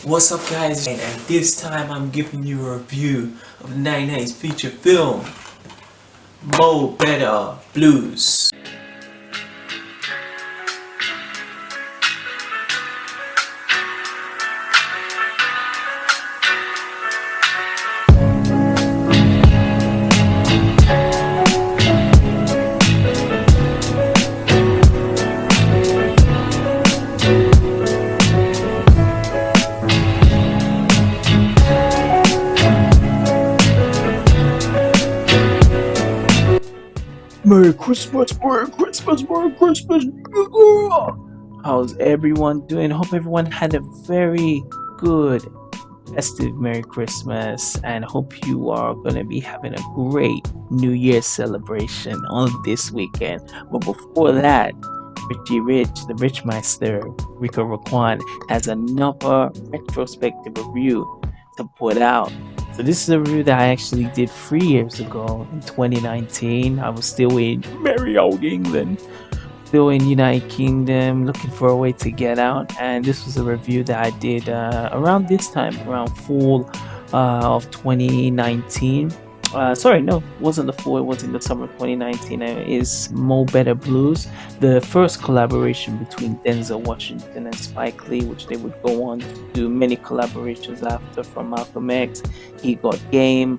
What's up guys, and this time I'm giving you a review of the 1990s feature film Mo Better Blues. Merry Christmas, Merry Christmas, Merry Christmas. How's everyone doing? Hope everyone had a very good festive Merry Christmas and hope you are going to be having a great New Year celebration on this weekend. But before that, Richie Rich, the Richmeister, Rico Raquan, has another retrospective review to put out. So this is a review that I actually did 3 years ago in 2019. I was still in merry old England, still in United Kingdom, looking for a way to get out. And this was a review that I did around this time, around fall of 2019. Sorry, no, it wasn't the fall, it was in the summer of 2019. It is Mo Better Blues, the first collaboration between Denzel Washington and Spike Lee, which they would go on to do many collaborations after, from Malcolm X, He Got Game,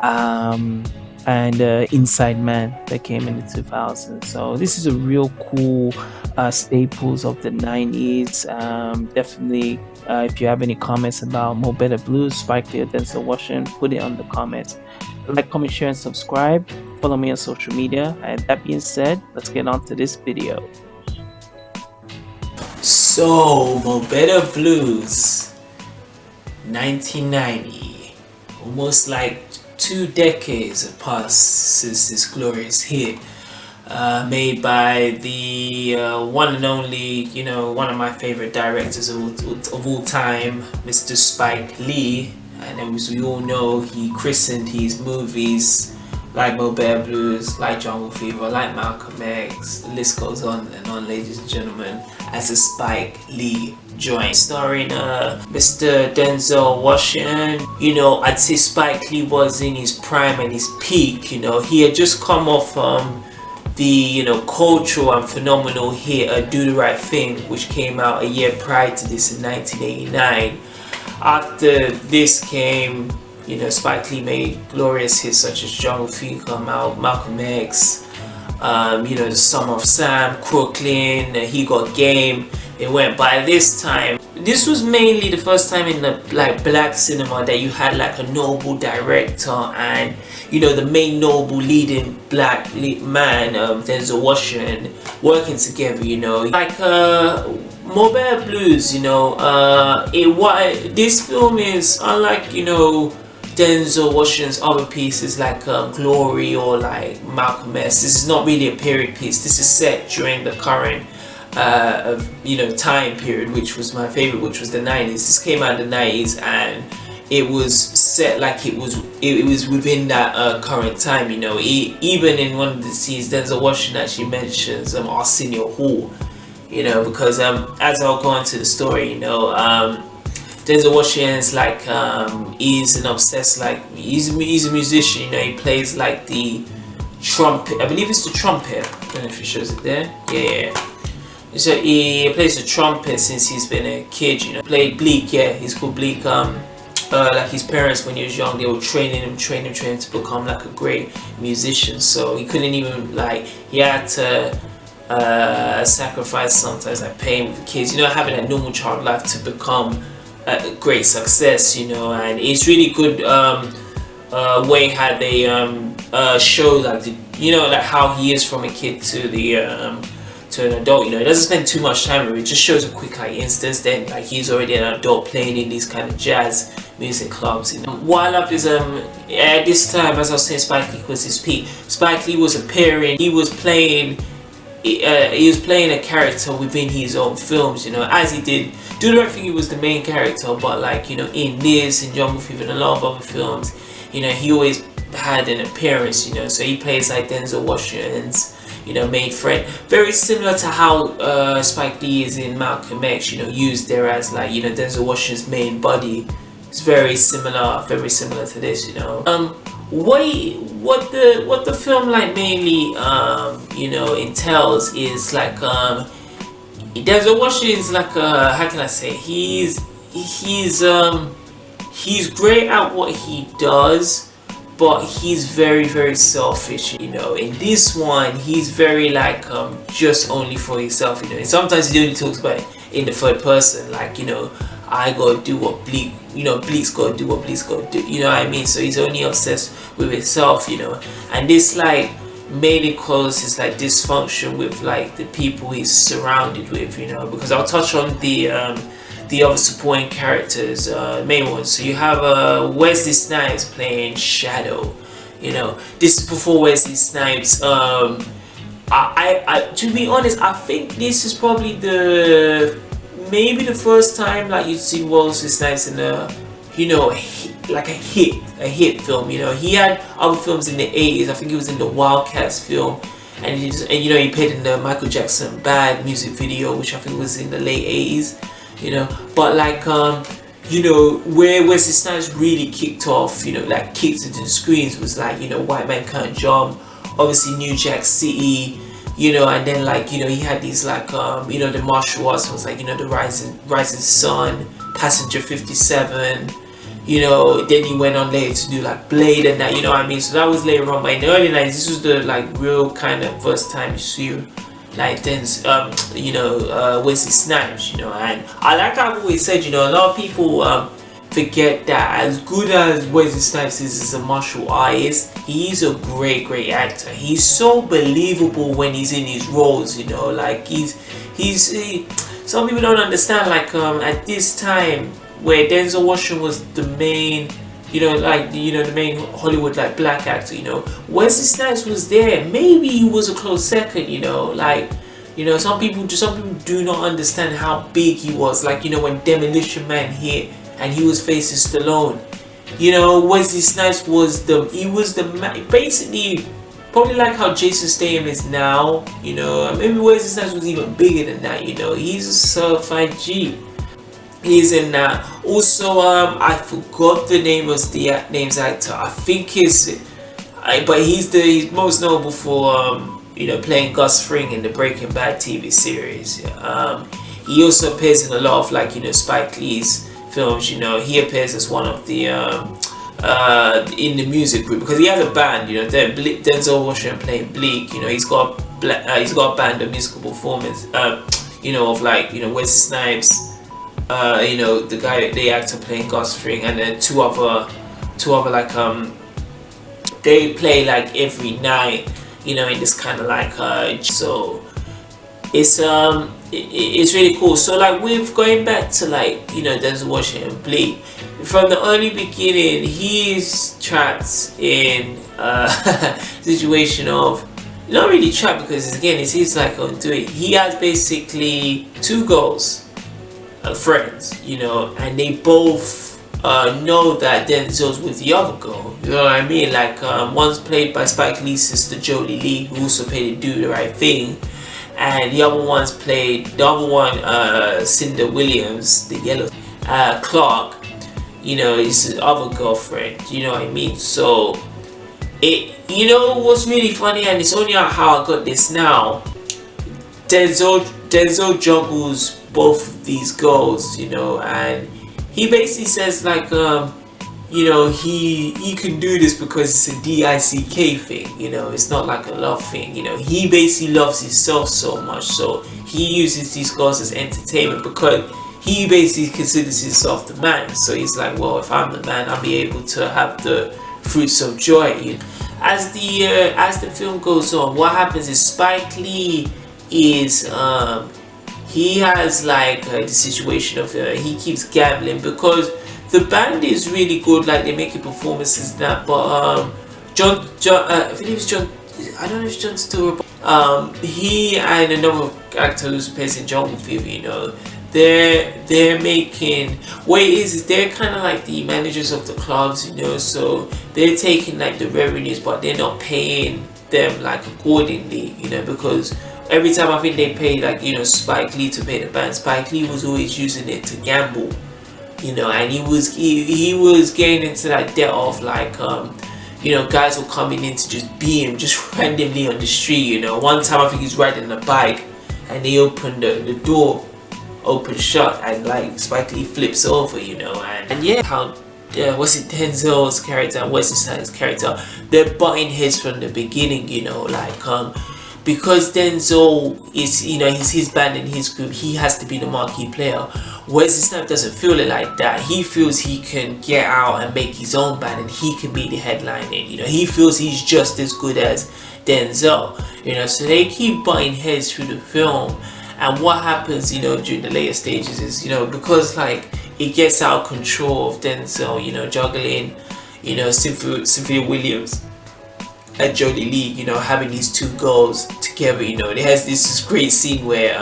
and Inside Man that came in the 2000s. So this is a real cool staples of the 90s. Definitely, if you have any comments about Mo Better Blues, Spike Lee, or Denzel Washington, put it on the comments. Like, comment, share, and subscribe. Follow me on social media. And that being said, let's get on to this video. So, Mo Better Blues, 1990, almost like 2 decades have passed since this glorious hit. Made by the one and only, one of my favorite directors of all time, Mr. Spike Lee. And as we all know, he christened his movies like Mo Better Blues, like Jungle Fever, like Malcolm X, the list goes on and on, ladies and gentlemen, as a Spike Lee joint. Starring Mr. Denzel Washington. I'd say Spike Lee was in his prime and his peak. He had just come off the cultural and phenomenal hit Do the Right Thing, which came out a year prior to this in 1989. After this came, Spike Lee made glorious hits such as Jungle Fever, Malcolm X, The Summer of Sam, Crooklyn, He Got Game. It went by this time. This was mainly the first time in the black cinema that you had a noble director and the main noble leading black man, Denzel Washington, working together. Mo Better Blues, this film is unlike Denzel Washington's other pieces like Glory or like Malcolm X. This is not really a period piece. This is set during the current time period, which was my favorite, which was the 90s. This came out in the 90s and it was set like it was within that current time. Even in one of the scenes, Denzel Washington actually mentions Arsenio Hall. Because as I'll go into the story, Denzel Washington's he's an obsessed, he's a musician. He plays the trumpet. I believe it's the trumpet. I don't know if he shows it there. Yeah. So he plays the trumpet since he's been a kid. Played Bleak. Yeah, he's called Bleak. His parents, when he was young, they were training him to become a great musician. So he couldn't even he had to sacrifice sometimes, paying with the kids, having a normal child life to become a great success, and it's really good way how they show how he is from a kid to an adult. It doesn't spend too much time with it. It just shows a quick instance, then he's already an adult playing in these kind of jazz music clubs. What I love is at this time, as I was saying, Spike Lee was his peak. Spike Lee was appearing, he was playing a character within his own films, as he did Do the Right Thing. He was the main character, but in this, in Jungle Fever, and a lot of other films, he always had an appearance, so he plays Denzel Washington's you know, made friend. Very similar to how Spike Lee is in Malcolm X, you know, used there as like, you know, Denzel Washington's main buddy. It's very similar to this, you know. What the film like mainly you know, entails is like Denzel Washington's like how can I say, he's great at what he does, but he's very selfish, you know. In this one, he's very like just only for himself, you know. And sometimes he only talks about it in the third person, like, you know, I gotta do what Bleak, you know, Bleak's gotta do what Bleak's gotta do, you know what I mean? So he's only obsessed with himself, you know. And this like mainly causes like dysfunction with like the people he's surrounded with, you know, because I'll touch on the other supporting characters, main ones. So you have Wesley Snipes playing Shadow, you know. This is before Wesley Snipes. I to be honest, I think this is probably maybe the first time like you see Wesley Snipes in a, you know, like a hit film. You know, he had other films in the 80s. I think he was in the Wildcats film, and you know, he played in the Michael Jackson Bad music video, which I think was in the late 80s. You know, but like you know, where Wesley Snipes really kicked off, you know, like kicked into the screens was like, you know, White Man Can't Jump, obviously New Jack City, you know, and then like, you know, he had these like you know, the martial arts was like, you know, the Rising Sun, Passenger 57, you know. Then he went on later to do like Blade and that, you know what I mean. So that was later on, but in the early 90s, this was the like real kind of first time you see like you know, Wesley Snipes, you know. And I like how I've always said, you know, a lot of people forget that as good as Wesley Snipes is as a martial artist, he's a great actor. He's so believable when he's in his roles, you know. Like some people don't understand, like at this time where Denzel Washington was the main, you know, like, you know, the main Hollywood like black actor, you know, Wesley Snipes was there. Maybe he was a close second, you know. Like, you know, some people do not understand how big he was. Like, you know, when Demolition Man hit and he was facing Stallone, you know, Wesley Snipes was basically probably like how Jason Statham is now, you know. Maybe Wesley Snipes was even bigger than that, you know. He's a certified G. He's in that. Also, I forgot the name of the name's actor. I think but he's most notable for you know, playing Gus Fring in the Breaking Bad TV series. He also appears in a lot of like, you know, Spike Lee's films. You know, he appears as one of the in the music group, because he has a band. You know, Denzel Washington playing Bleak. You know, he's got a band of musical performance. You know, of like, you know, Wesley Snipes. You know, the actor playing Gus Fring, and then two other like they play like every night, you know, in this kind of like so it's really cool. So like, with going back to like, you know, Denzel Washington Bleak, from the early beginning, he's trapped in a situation of, not really trapped, because again, it's like, oh, do it. He has basically two goals. Friends, you know, and they both know that Denzel's with the other girl, you know what I mean? Like one's played by Spike Lee's sister Joie Lee, who also played Do the Right Thing, and the other one Cynda Williams, the yellow Clarke, you know, is his other girlfriend, you know what I mean? So you know what's really funny, and it's only how I got this now, Denzel juggles both of these girls, you know, and he basically says like, you know, he can do this because it's a DICK thing, you know, it's not like a love thing, you know. He basically loves himself so much, so he uses these girls as entertainment, because he basically considers himself the man. So he's like, well, if I'm the man, I'll be able to have the fruits of joy, you know. As the film goes on, what happens is Spike Lee is he has like the situation of he keeps gambling, because the band is really good, like they make performances and that, but I believe it's John, I don't know if it's John Stewart, he and another actor who's plays in Jungle Fever, you know, they're making, what it is they're kind of like the managers of the clubs, you know, so they're taking like the revenues, but they're not paying them like accordingly, you know, because every time I think they paid like, you know, Spike Lee to pay the band, Spike Lee was always using it to gamble, you know, and he was getting into that debt of like you know, guys were coming in to just beat him just randomly on the street, you know. One time I think he's riding a bike and they opened the door open shut and like Spike Lee flips over, you know, and yeah, how what's it, Denzel's character and Wesley Snipes' character, they're butting heads from the beginning, you know, like because Denzel is, you know, he's his band and his group, he has to be the marquee player. Wesley Snipes doesn't feel it like that. He feels he can get out and make his own band and he can be the headlining, you know. He feels he's just as good as Denzel, you know. So they keep butting heads through the film, and what happens, you know, during the later stages is, you know, because like it gets out of control of Denzel, you know, juggling, you know, Cynda Williams and Joie Lee, you know, having these two girls together, you know. There has this great scene where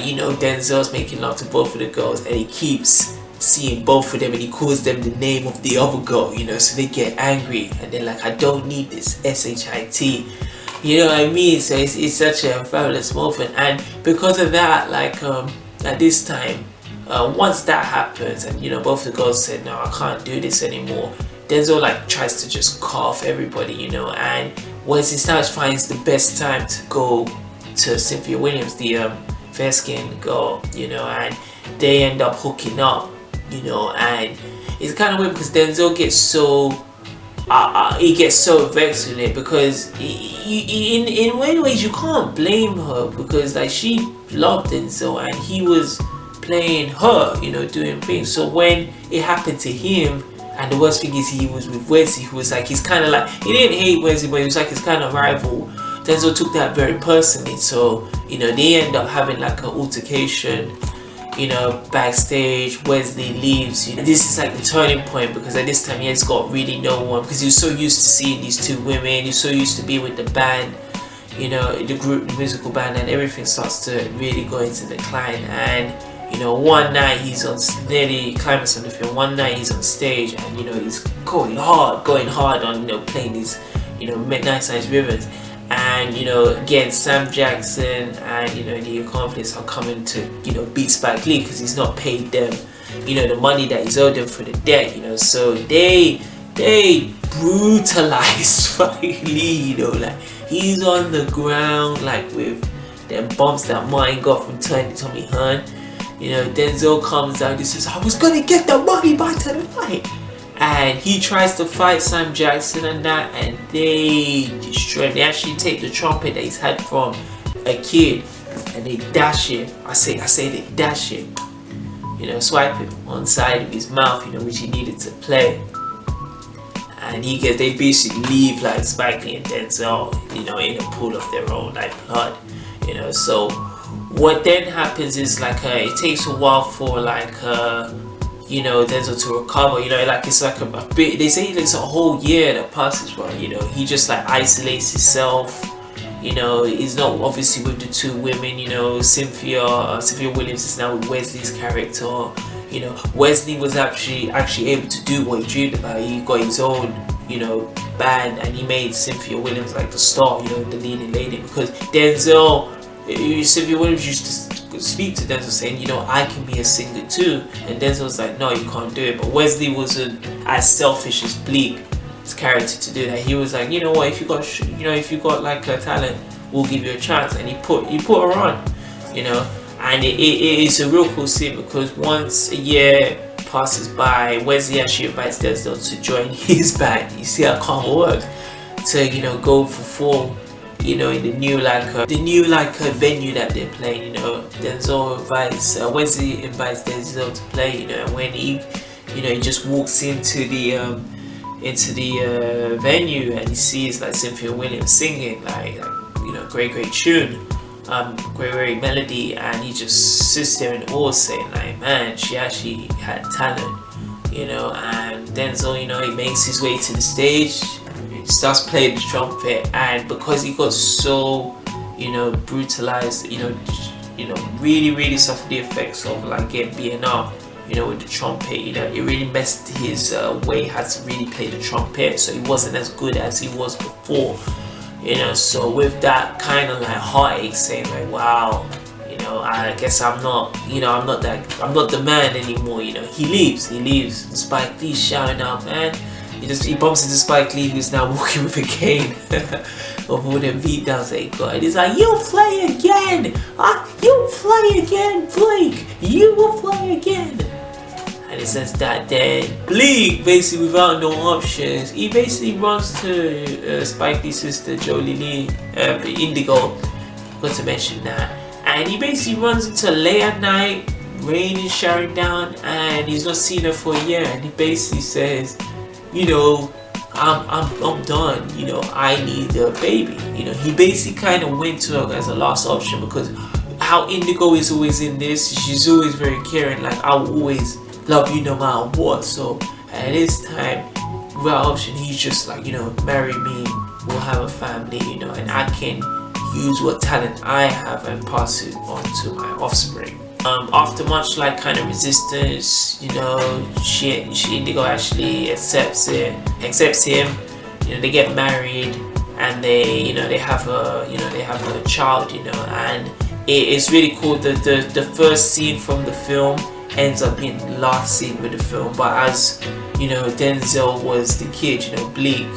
you know, Denzel's making love to both of the girls and he keeps seeing both of them and he calls them the name of the other girl, you know, so they get angry and they're like, I don't need this SHIT, you know what I mean? So it's such a fabulous moment, and because of that, like at this time, once that happens and, you know, both the girls said, no, I can't do this anymore, Denzel like tries to just cut off everybody, you know, and Wesley Snipes finds the best time to go to Cynda Williams, the fair-skinned girl, you know, and they end up hooking up, you know. And it's kind of weird because Denzel gets so he gets so vexed with it, because in many ways you can't blame her, because like she loved Denzel and he was playing her, you know, doing things. So when it happened to him, and the worst thing is he was with Wesley, who was like, he's kind of like, he didn't hate Wesley, but he was like his kind of rival. Denzel took that very personally, so, you know, they end up having like an altercation, you know, backstage. Wesley leaves, you know. This is like the turning point, because at this time he has got really no one, because he was so used to seeing these two women, he's so used to being with the band, you know, the group, the musical band, and everything starts to really go into decline. And, you know, one night he's on, nearly climax on the film, one night he's on stage and, you know, he's going hard on, you know, playing these, you know, nice rhythms. And, you know, again, Sam Jackson and, you know, the accomplices are coming to, you know, beat Spike Lee because he's not paid them, you know, the money that he's owed them for the debt, you know. So they brutalized Spike Lee, you know, like he's on the ground like with them bumps that Martin got from Tommy Hunt. You know, Denzel comes out and he says, I was gonna get the money by tonight. And he tries to fight Sam Jackson and that, and they destroy him. They actually take the trumpet that he's had from a kid and they dash it. I say they dash it. You know, swipe it on side of his mouth, you know, which he needed to play. And they basically leave like Spike Lee and Denzel, you know, in a pool of their own like blood. You know, so what then happens is like it takes a while for like you know, Denzel to recover, you know, like it's like a bit, they say it's a whole year that passes by, you know. He just like isolates himself, you know. He's not obviously with the two women, you know. Cynda Williams is now with Wesley's character, you know. Wesley was actually able to do what he dreamed about. He got his own, you know, band, and he made Cynda Williams like the star, you know, the leading lady, because Cynda Williams used to speak to Denzel saying, you know, I can be a singer too, and Denzel was like, no, you can't do it. But Wesley wasn't as selfish as Bleak's character to do that. He was like, you know what, if you got like a talent, we'll give you a chance. And he put her on, you know. And it's a real cool scene, because once a year passes by, Wesley actually invites Denzel to join his band. You see how karma works, to, you know, go perform, you know, in the new venue that they're playing. You know, Wesley invites Denzel to play, you know. And when he, you know, he just walks into the venue and he sees like Cynda Williams singing like you know, great tune, great melody, and he just sits there in awe saying like, man, she actually had talent, you know. And Denzel, you know, he makes his way to the stage, starts playing the trumpet, and because he got so, you know, brutalized, you know, really suffered the effects of like getting beaten up, you know, with the trumpet, you know, it really messed his way how to really play the trumpet, so he wasn't as good as he was before, you know. So with that kind of like heartache, saying like, wow, you know, I guess I'm not, you know, I'm not the man anymore, you know. He leaves. Spike Lee shouting out, man. He bumps into Spike Lee, who's now walking with a cane of all the beatdowns that he got, and he's like, "You play again! You play again, Bleak! You will play again!" And it says that then Bleak, basically without no options, he basically runs to Spike Lee's sister Joie Lee, Indigo. Got to mention that, and he basically runs into late at night, rain is showering down, and he's not seen her for a year, and he basically says, you know, I'm done, you know, I need a baby. You know, he basically kind of went to her as a last option, because how Indigo is always in this, she's always very caring, like, I will always love you no matter what. So at this time, without option, he's just like, you know, marry me, we'll have a family, you know, and I can use what talent I have and pass it on to my offspring. After much like kind of resistance, you know, she Indigo actually accepts him. You know, they get married, and they have a child, you know, and it's really cool. The first scene from the film ends up being the last scene with the film, but as you know, Denzel was the kid, you know, Bleak.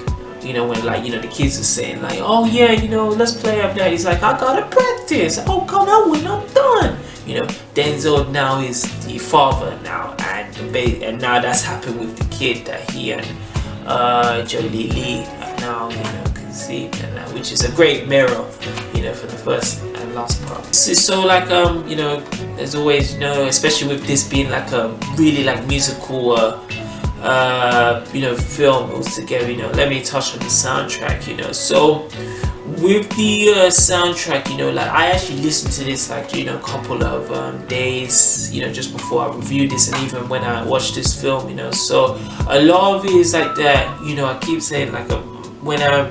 You know, when like, you know, the kids are saying like, oh yeah, you know, let's play up there. He's like, I gotta practice. Oh, come on, when I'm done. You know, Denzel now is the father now, and now that's happened with the kid that he and Joie Lee have now, you know, conceived, and which is a great mirror, you know, for the first and last part. So like, you know, as always, you know, especially with this being like a really like musical you know, film altogether, you know, let me touch on the soundtrack, you know. So with the soundtrack, you know, like I actually listened to this like, you know, a couple of days, you know, just before I reviewed this, and even when I watched this film, you know. So a lot of it is like that, you know. I keep saying like when I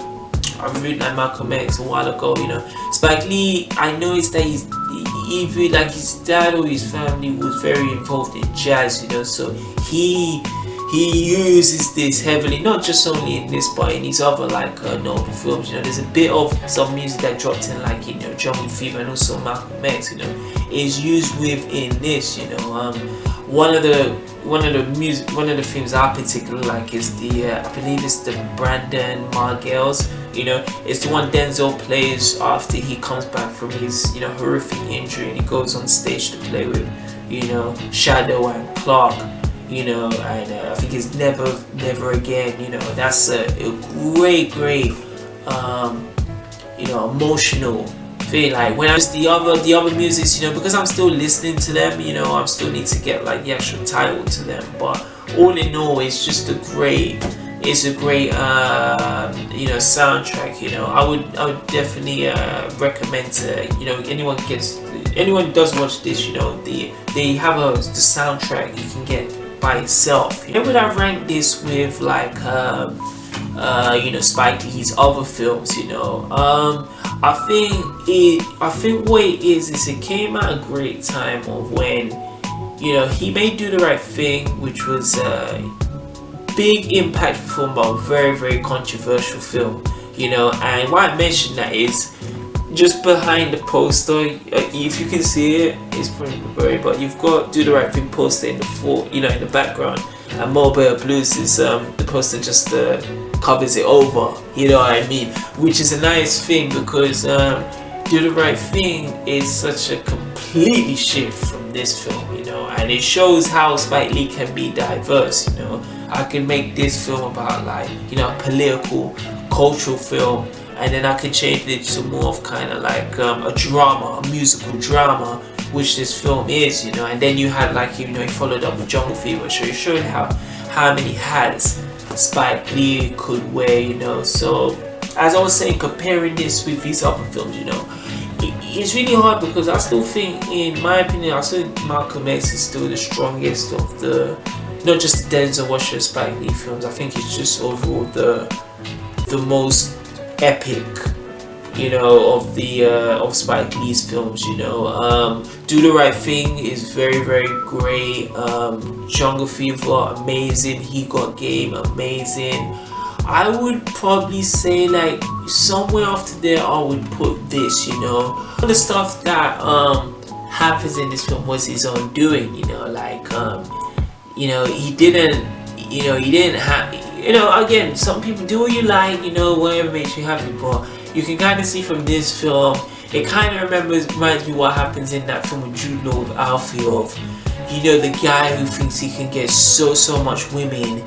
reviewed like Malcolm X a while ago, you know, Spike Lee, I noticed that even like his dad or his family was very involved in jazz, you know. So he uses this heavily, not just only in this, but in his other like notable films. You know, there's a bit of some music that dropped in, like, you know, Jungle Fever and also Malcolm X, you know, is used within this. You know, one of the films I particularly like is the I believe it's the Brandon Margels. You know, it's the one Denzel plays after he comes back from his, you know, horrific injury, and he goes on stage to play with, you know, Shadow and Clarke. You know, and I think it's Never Again. You know, that's a great, you know, emotional feel. Like when I was the other musics, you know, because I'm still listening to them, you know, I still need to get like the actual title to them. But all in all, it's just a great, you know, soundtrack. You know, I would definitely recommend to, you know, anyone who does watch this, you know, they have the soundtrack you can get by itself. Where would I rank this with like you know, Spike Lee's other films? You know, I think what it is it came at a great time of when, you know, he may Do the Right Thing, which was a big impact film, but a very, very controversial film. You know, and why I mention that is just behind the poster, if you can see it, it's pretty blurry, but you've got Do the Right Thing poster in the background, and Mobile Blues is the poster just covers it over, you know what I mean, which is a nice thing, because Do the Right Thing is such a completely shift from this film, you know, and it shows how Spike Lee can be diverse. You know, I can make this film about like, you know, a political, cultural film, and then I could change it to more of kind of like a drama, a musical drama, which this film is, you know. And then you had like, you know, he followed up with Jungle Fever, so it showed how many hats Spike Lee could wear, you know. So as I was saying, comparing this with these other films, you know, it's really hard, because I still think, in my opinion, I still think Malcolm X is still the strongest of the, not just the Denzel Washington Spike Lee films. I think it's just overall the most epic, you know, of Spike Lee's films. You know, Do the Right Thing is very, very great. Jungle Fever, amazing. He Got Game, amazing. I would probably say like somewhere after there I would put this, you know. All the stuff that happens in this film was his own doing, you know, like you know, he didn't have, you know, again, some people do what you like, you know, whatever makes you happy, but you can kind of see from this film, it kind of reminds me what happens in that film with Jude Law with Alfie, of, you know, the guy who thinks he can get so much women,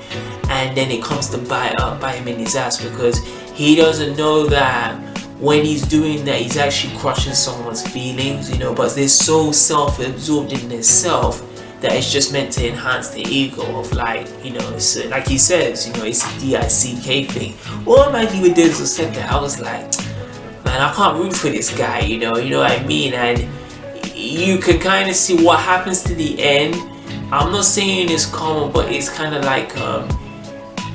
and then it comes to bite him in his ass, because he doesn't know that when he's doing that he's actually crushing someone's feelings, you know, but they're so self-absorbed in themselves that it's just meant to enhance the ego of, like, you know, it's like he says, you know, it's a DICK thing. Automatically with Denzel said that, I was like, man, I can't root for this guy, you know what I mean? And you can kind of see what happens to the end. I'm not saying it's common, but it's kind of like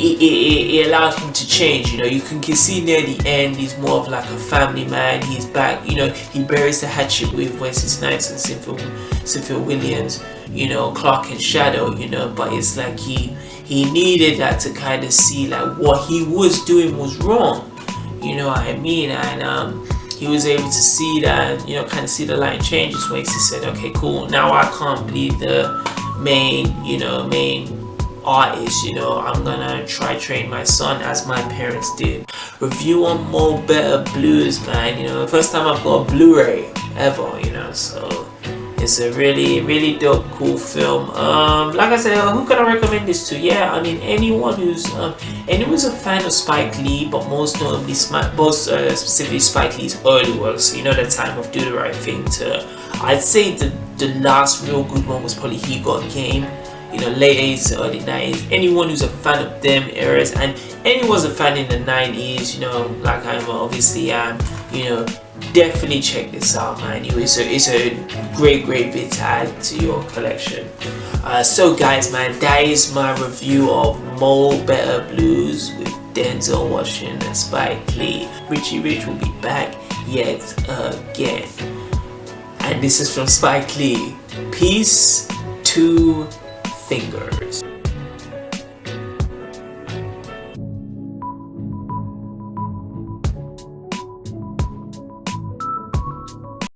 it allowed him to change, you know. You can see near the end he's more of like a family man. He's back, you know, he buries the hatchet with Wesley Snipes and Cynda Williams, you know, Clarke and Shadow, you know, but it's like he needed that to kind of see like what he was doing was wrong, you know what I mean? And he was able to see that, you know, kind of see the line changes when he said, okay, cool, now I can't be the main artist, you know, I'm gonna try train my son as my parents did. Review on More Better Blues, man, you know, the first time I've got a Blu-ray ever, you know, so it's a really dope, cool film. Like I said, who can I recommend this to? Yeah, I mean, anyone who's a fan of Spike Lee, but most notably specifically Spike Lee's early works, you know, the time of Do the Right Thing to, I'd say the last real good one was probably He Got Game, you know, late 80s to early 90s. Anyone who's a fan of them eras, and anyone's a fan in the 90s, you know, like I obviously am, you know, definitely check this out, man. It's a great bit to add to your collection. So guys, man, that is my review of More Better Blues with Denzel Washington and Spike Lee. Richie Rich will be back yet again, and this is from Spike Lee. Peace, 2 fingers.